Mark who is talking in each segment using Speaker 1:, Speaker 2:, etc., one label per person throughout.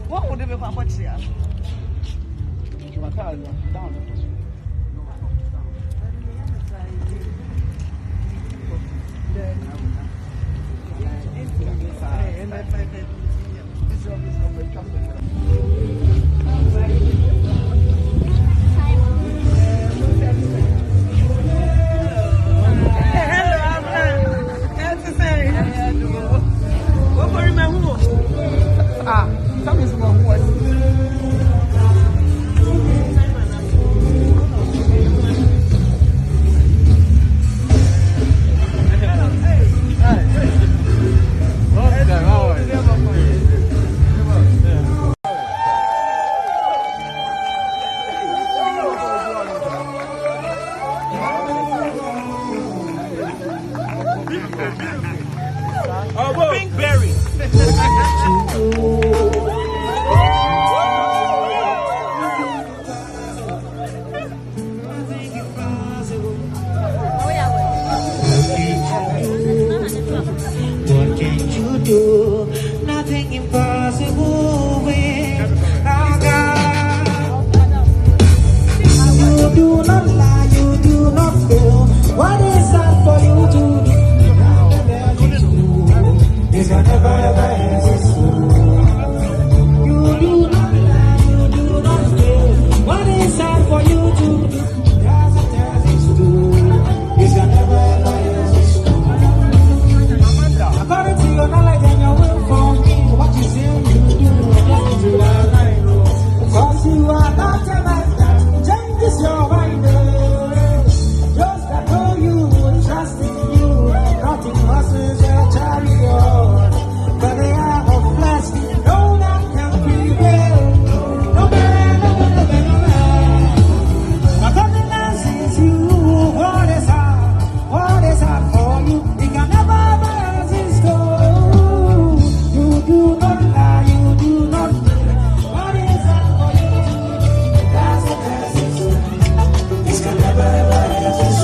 Speaker 1: What would they be for much here?
Speaker 2: Nothing impossible with our God. You do not lie, you do not fail. What is that for you to do? It's never ever exist. You do not lie, you do not fail. What is that for you to do? It's never ever exist. According to your knowledge and your will for me, what you say you do, according to your life. Because you are not a man that changes your mind. Just that know you, trust in you, nothing passes your chariot. But they are of flesh, no man can prevail. No man, no man, no man, no man. But God sees you, what is hard for you, it can never resist. You do not lie, you do not lie. What is hard for you to do? That's the test. This can never ever resist.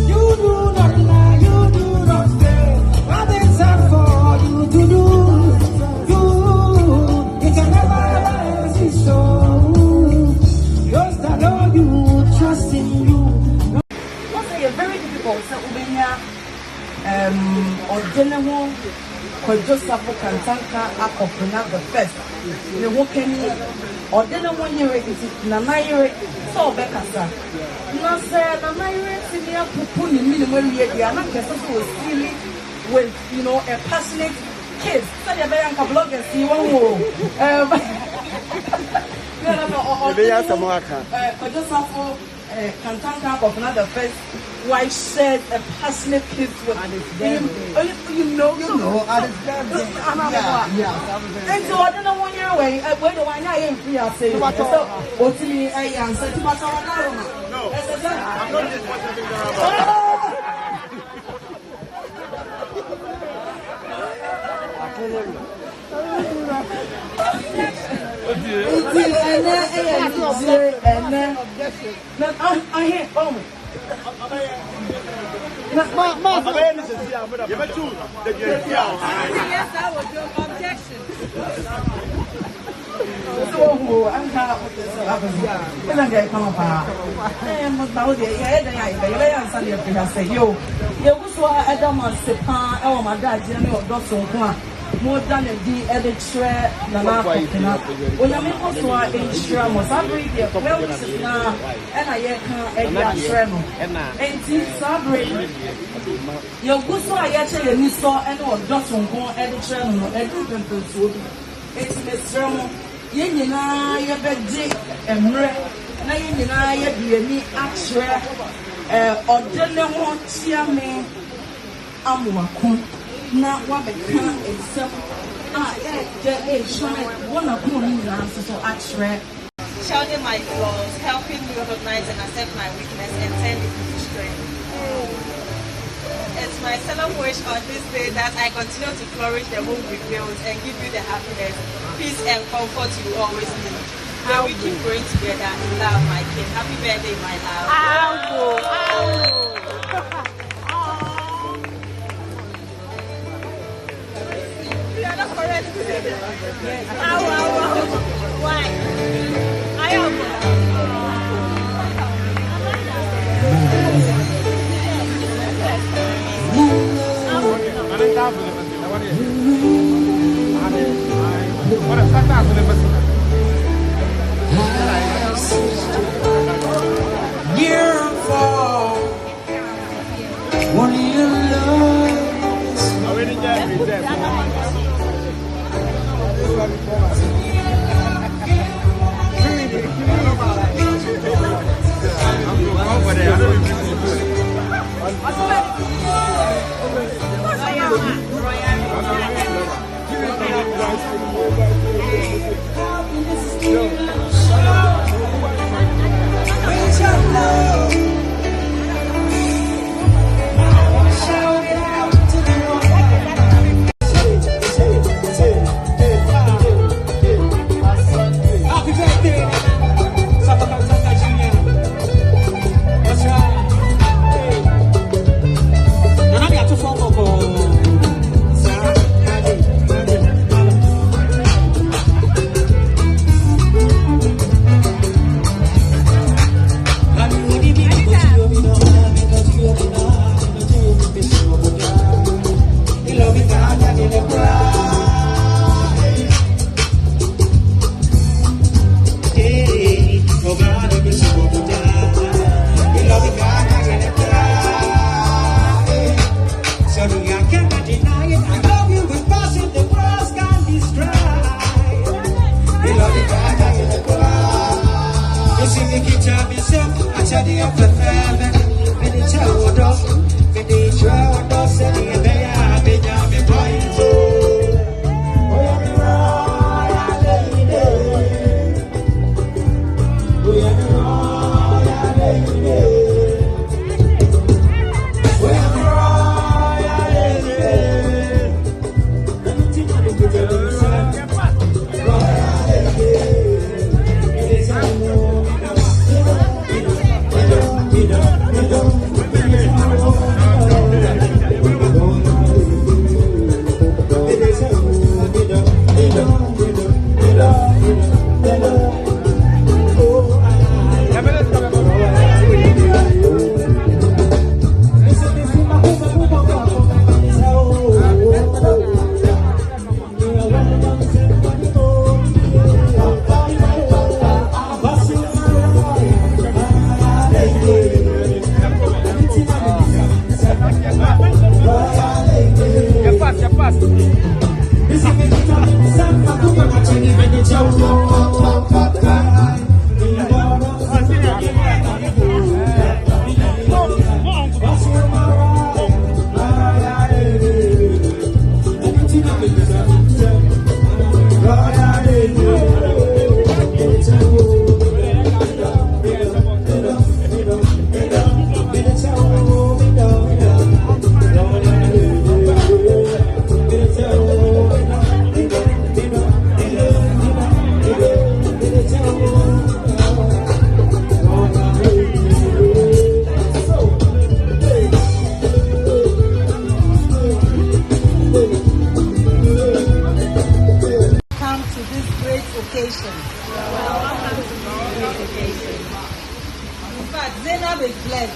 Speaker 2: You do not lie, you do not fail. What is hard for you to do? It can never ever resist. Just that know you, trust in you.
Speaker 1: What's very difficult? So we or general Kwadwo Safo Kantanka Akrobeto the first. The working or then 1 year it is Nanayre so Bekasa. No, sir, Nanayre senior Pupuni minimum year, they are not necessarily silly with, you know, a passionate kids. So you're very bloggers, you won't Kwadwo Safo Kantanka Akrobeto the first. Why shared a passionate kiss with him? You know, and so I don't know 1 year away. Where do I am free? I say, what to me? I answer to my son. No, I'm not just watching I hear
Speaker 3: Yes, that was your objection.
Speaker 1: more than a day at the trail, Nana. When I make also a shram was every day, well, and I can't shram. And Sabri, your good so I actually miss saw and or Dawson go at the trail, and it's Miss Shram. yɛn nyinaa yɛbɛgye mmerɛ na yɛn nyinaa yɛde ani akyerɛ ɔde ne ho kyia me amoako na wabɛka nsɛm a yɛgye ɛhyɛ wɔn akoma no nyinaa nso so akyerɛ.
Speaker 3: Shouting my flaws, helping me recognize and accept my weakness, and turn it into strength. It's my solemn wish on this day that I continue to flourish the home we build and give you the happiness, peace, and comfort you always need. May we keep growing together in love, my king. Happy birthday, my love. You are not correct. Why? I am.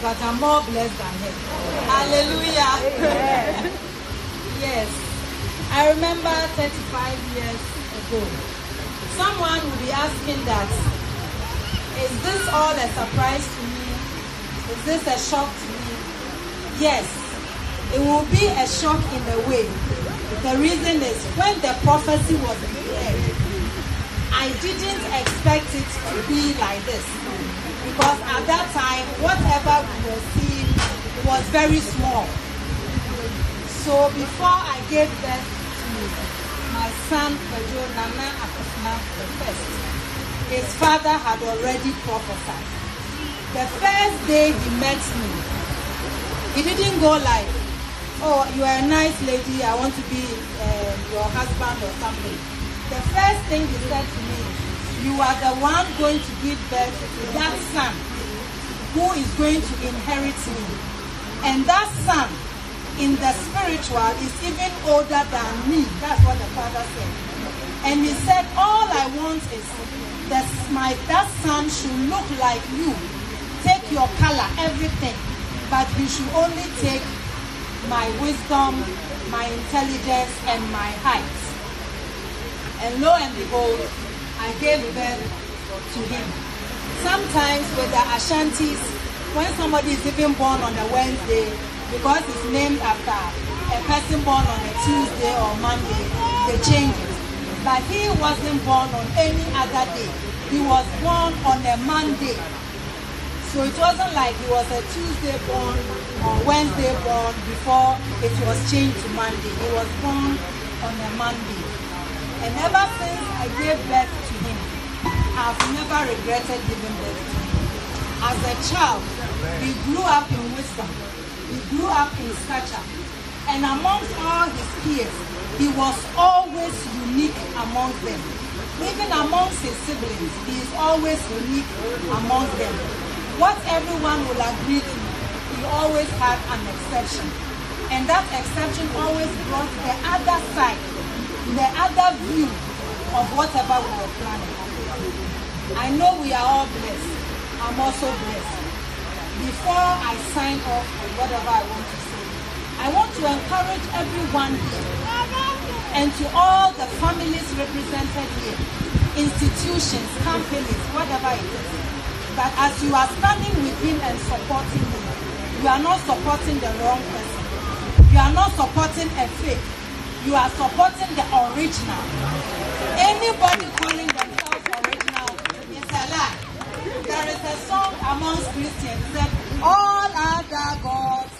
Speaker 4: But I'm more blessed than him. Hallelujah. Yes. I remember 35 years ago, someone would be asking that, is this all a surprise to me? Is this a shock to me? Yes, it will be a shock in a way. The reason is when the prophecy was declared, I didn't expect it to be like this, because at that time, whatever we were seeing was very small. So before I gave birth to my son, Kwadwo the first, his father had already prophesied. The first day he met me, he didn't go like, "Oh, you are a nice lady, I want to be your husband or something." The first thing he said to me, "You are the one going to give birth to that son who is going to inherit me. And that son, in the spiritual, is even older than me." That's what the father said. And he said, "All I want is that son should look like you. Take your color, everything. But he should only take my wisdom, my intelligence, and my height." And lo and behold, I gave birth to him. Sometimes with the Ashantis, when somebody is even born on a Wednesday, because it's named after a person born on a Tuesday or Monday, they change it. But he wasn't born on any other day. He was born on a Monday. So it wasn't like he was a Tuesday born or Wednesday born before it was changed to Monday. He was born on a Monday. And ever since I gave birth to him, I've never regretted giving birth to him. As a child, he grew up in wisdom. He grew up in stature. And amongst all his peers, he was always unique amongst them. Even amongst his siblings, he is always unique amongst them. What everyone will agree to, he always had an exception. And that exception always brought the other side, the other view of whatever we were planning. I know we are all blessed. I'm also blessed. Before I sign off on whatever I want to say, I want to encourage everyone here and to all the families represented here, institutions, companies, whatever it is, that as you are standing with him and supporting him, you are not supporting the wrong person. You are not supporting a fake. You are supporting the original. Anybody calling themselves original is a lie. There is a song amongst Christians that all other gods,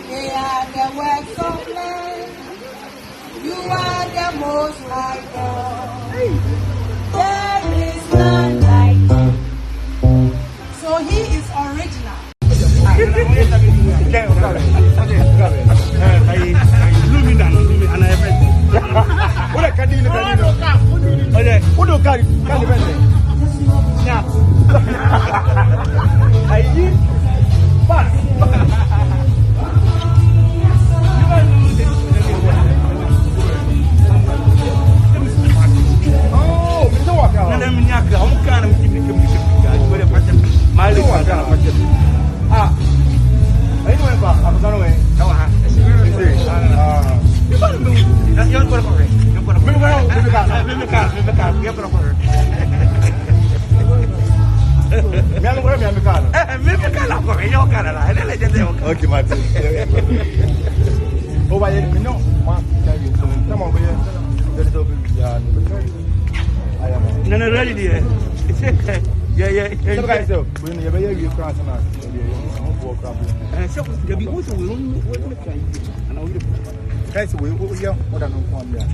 Speaker 4: they are the works of men. You are the most high God. There is none like you. So he is original.
Speaker 5: Okay, Martin. Oh, but you know, come on, no, no, really, dear. Yeah. So, when you have your class and so there be also we only and I will guys we yeah more than one yeah.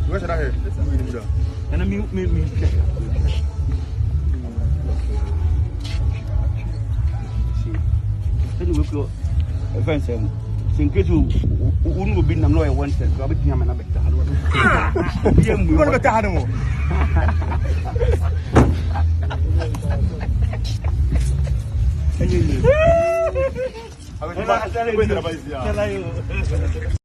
Speaker 5: Where's that here? And me. Offensive. In case you wouldn't be no one one said, Robert Yam and a better. You want to better animal. I was